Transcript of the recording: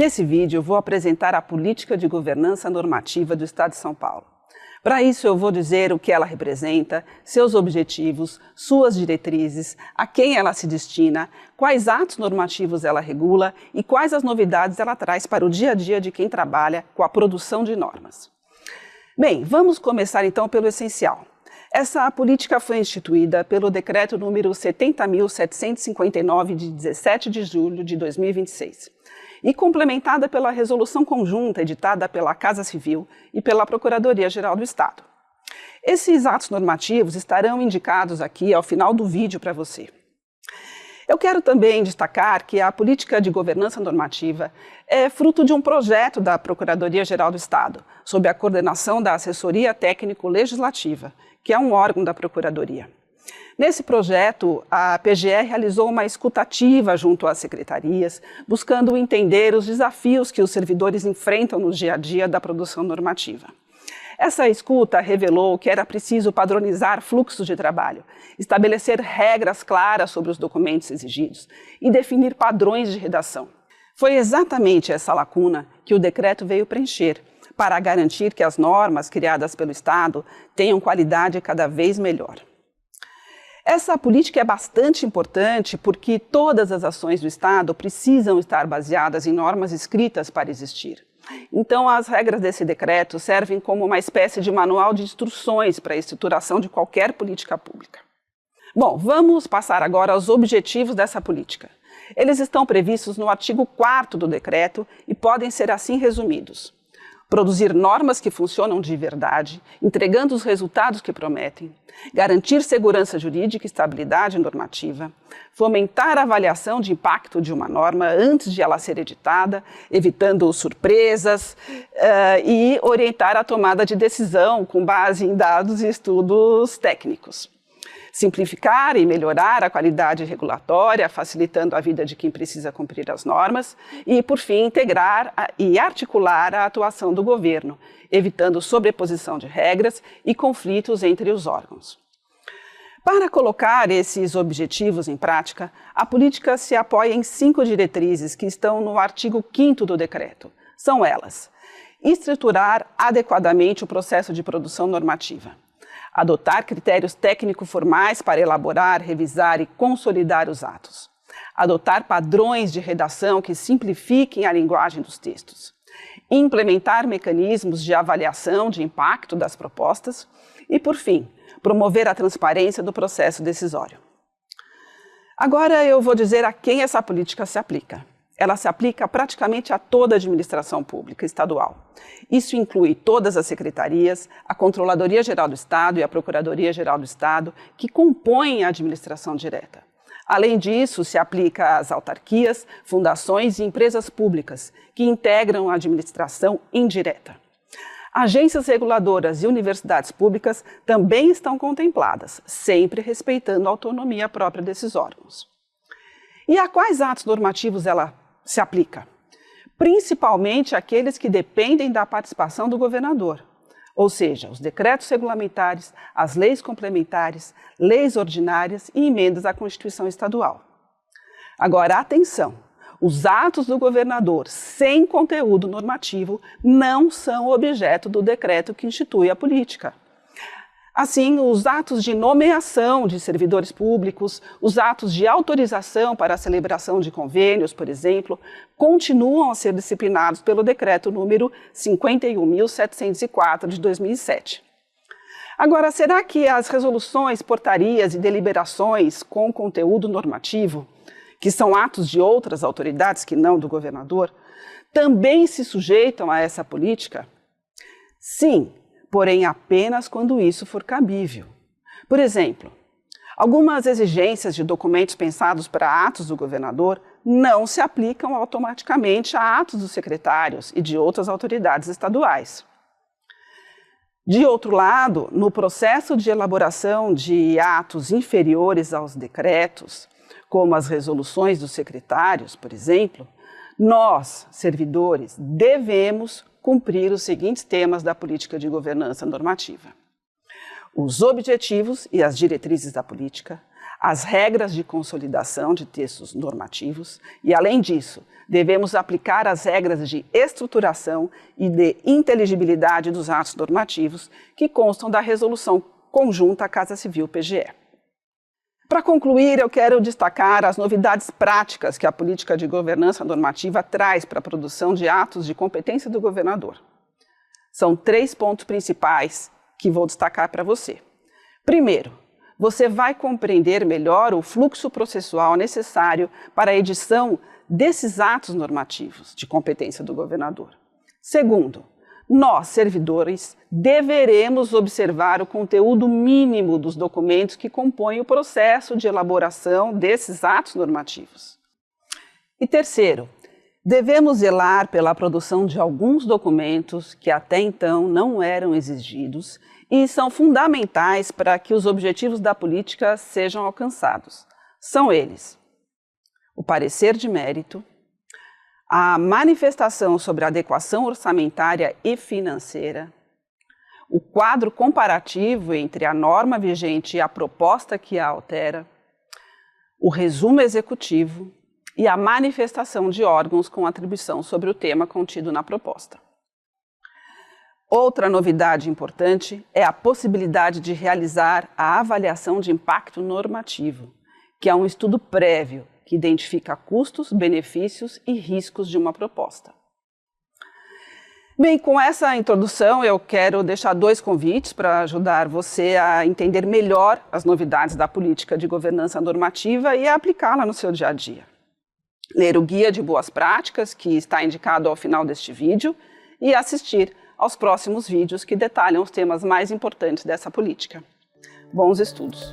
Nesse vídeo eu vou apresentar a Política de Governança Normativa do Estado de São Paulo. Para isso eu vou dizer o que ela representa, seus objetivos, suas diretrizes, a quem ela se destina, quais atos normativos ela regula e quais as novidades ela traz para o dia a dia de quem trabalha com a produção de normas. Bem, vamos começar então pelo essencial. Essa política foi instituída pelo Decreto número 70.759 de 17 de julho de 2026 e complementada pela Resolução Conjunta editada pela Casa Civil e pela Procuradoria-Geral do Estado. Esses atos normativos estarão indicados aqui ao final do vídeo para você. Eu quero também destacar que a Política de Governança Normativa é fruto de um projeto da Procuradoria-Geral do Estado, sob a coordenação da Assessoria Técnico-Legislativa, que é um órgão da Procuradoria. Nesse projeto, a PGE realizou uma escutativa junto às secretarias, buscando entender os desafios que os servidores enfrentam no dia a dia da produção normativa. Essa escuta revelou que era preciso padronizar fluxos de trabalho, estabelecer regras claras sobre os documentos exigidos e definir padrões de redação. Foi exatamente essa lacuna que o decreto veio preencher, para garantir que as normas criadas pelo Estado tenham qualidade cada vez melhor. Essa política é bastante importante porque todas as ações do Estado precisam estar baseadas em normas escritas para existir. Então, as regras desse decreto servem como uma espécie de manual de instruções para a estruturação de qualquer política pública. Bom, vamos passar agora aos objetivos dessa política. Eles estão previstos no artigo 4º do decreto e podem ser assim resumidos. Produzir normas que funcionam de verdade, entregando os resultados que prometem, garantir segurança jurídica e estabilidade normativa, fomentar a avaliação de impacto de uma norma antes de ela ser editada, evitando surpresas e orientar a tomada de decisão com base em dados e estudos técnicos. Simplificar e melhorar a qualidade regulatória, facilitando a vida de quem precisa cumprir as normas e, por fim, integrar e articular a atuação do governo, evitando sobreposição de regras e conflitos entre os órgãos. Para colocar esses objetivos em prática, a política se apoia em 5 diretrizes que estão no artigo 5º do decreto. São elas: estruturar adequadamente o processo de produção normativa, adotar critérios técnico-formais para elaborar, revisar e consolidar os atos, adotar padrões de redação que simplifiquem a linguagem dos textos, implementar mecanismos de avaliação de impacto das propostas e, por fim, promover a transparência do processo decisório. Agora eu vou dizer a quem essa política se aplica. Ela se aplica praticamente a toda a administração pública estadual. Isso inclui todas as secretarias, a Controladoria-Geral do Estado e a Procuradoria-Geral do Estado, que compõem a administração direta. Além disso, se aplica às autarquias, fundações e empresas públicas, que integram a administração indireta. Agências reguladoras e universidades públicas também estão contempladas, sempre respeitando a autonomia própria desses órgãos. E a quais atos normativos ela se aplica? Principalmente aqueles que dependem da participação do governador, ou seja, os decretos regulamentares, as leis complementares, leis ordinárias e emendas à Constituição Estadual. Agora, atenção! Os atos do governador sem conteúdo normativo não são objeto do decreto que institui a política. Assim, os atos de nomeação de servidores públicos, os atos de autorização para a celebração de convênios, por exemplo, continuam a ser disciplinados pelo decreto número 51.704 de 2007. Agora, será que as resoluções, portarias e deliberações com conteúdo normativo, que são atos de outras autoridades que não do governador, também se sujeitam a essa política? Sim, porém apenas quando isso for cabível. Por exemplo, algumas exigências de documentos pensados para atos do governador não se aplicam automaticamente a atos dos secretários e de outras autoridades estaduais. De outro lado, no processo de elaboração de atos inferiores aos decretos, como as resoluções dos secretários, por exemplo, nós, servidores, devemos cumprir os seguintes temas da política de governança normativa: os objetivos e as diretrizes da política, as regras de consolidação de textos normativos e, além disso, devemos aplicar as regras de estruturação e de inteligibilidade dos atos normativos que constam da Resolução Conjunta Casa Civil-PGE. Para concluir, eu quero destacar as novidades práticas que a política de governança normativa traz para a produção de atos de competência do governador. São 3 pontos principais que vou destacar para você. Primeiro, você vai compreender melhor o fluxo processual necessário para a edição desses atos normativos de competência do governador. Segundo, nós, servidores, deveremos observar o conteúdo mínimo dos documentos que compõem o processo de elaboração desses atos normativos. E terceiro, devemos zelar pela produção de alguns documentos que até então não eram exigidos e são fundamentais para que os objetivos da política sejam alcançados. São eles: o parecer de mérito, a manifestação sobre a adequação orçamentária e financeira, o quadro comparativo entre a norma vigente e a proposta que a altera, o resumo executivo e a manifestação de órgãos com atribuição sobre o tema contido na proposta. Outra novidade importante é a possibilidade de realizar a avaliação de impacto normativo, que é um estudo prévio que identifica custos, benefícios e riscos de uma proposta. Bem, com essa introdução eu quero deixar 2 convites para ajudar você a entender melhor as novidades da política de governança normativa e a aplicá-la no seu dia a dia. Ler o Guia de Boas Práticas, que está indicado ao final deste vídeo, e assistir aos próximos vídeos que detalham os temas mais importantes dessa política. Bons estudos!